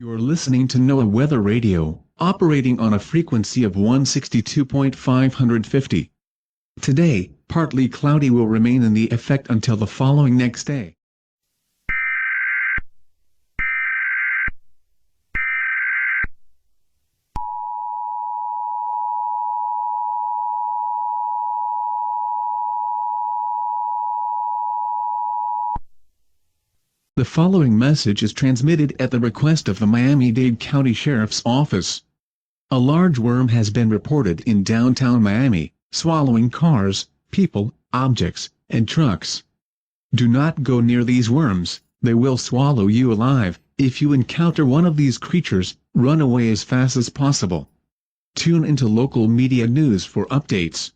You're listening to NOAA Weather Radio, operating on a frequency of 162.550. Today, partly cloudy will remain in the effect until the following next day. The following message is transmitted at the request of the Miami-Dade County Sheriff's Office. A large worm has been reported in downtown Miami, swallowing cars, people, objects, and trucks. Do not go near these worms, they will swallow you alive. If you encounter one of these creatures, run away as fast as possible. Tune into local media news for updates.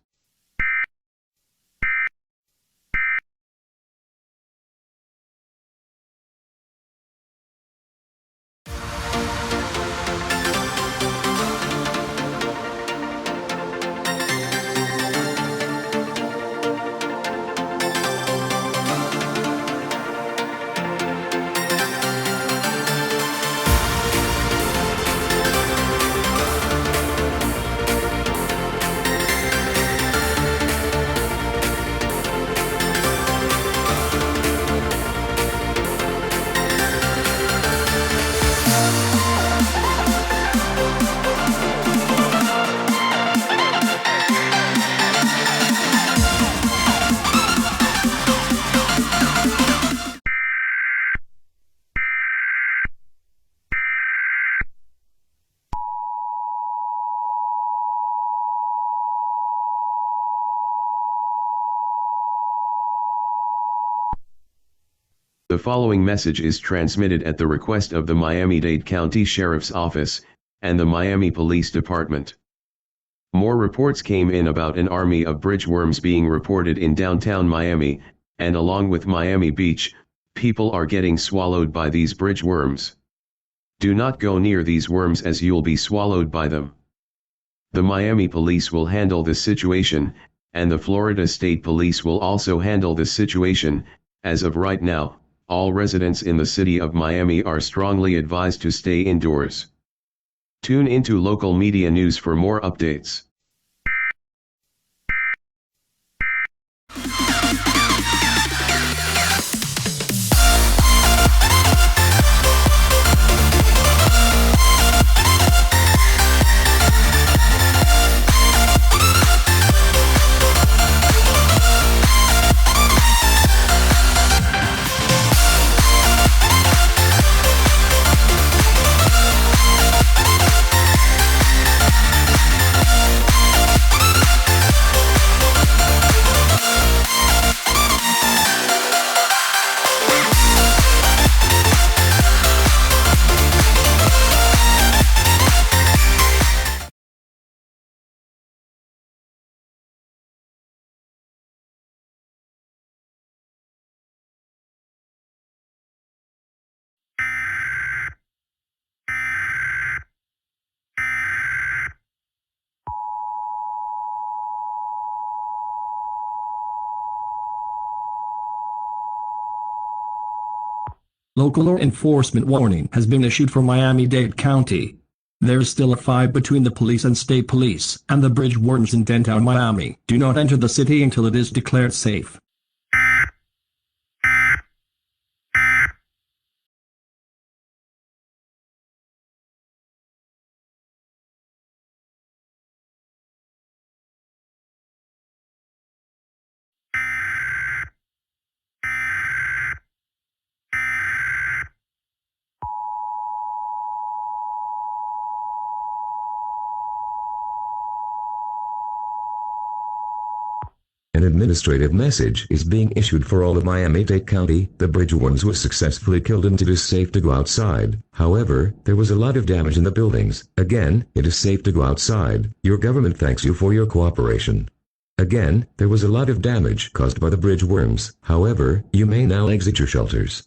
The following message is transmitted at the request of the Miami-Dade County Sheriff's Office, and the Miami Police Department. More reports came in about an army of bridge worms being reported in downtown Miami, and along with Miami Beach, people are getting swallowed by these bridge worms. Do not go near these worms as you'll be swallowed by them. The Miami Police will handle the situation, and the Florida State Police will also handle the situation. As of right now, all residents in the city of Miami are strongly advised to stay indoors. Tune into local media news for more updates. Local law enforcement warning has been issued for Miami-Dade County. There's still a fight between the police and state police and the bridge worms in downtown Miami. Do not enter the city until it is declared safe. An administrative message is being issued for all of Miami-Dade County. The bridge worms were successfully killed and it is safe to go outside. However, there was a lot of damage in the buildings. Again, it is safe to go outside. Your government thanks you for your cooperation. Again, there was a lot of damage caused by the bridge worms. However, you may now exit your shelters.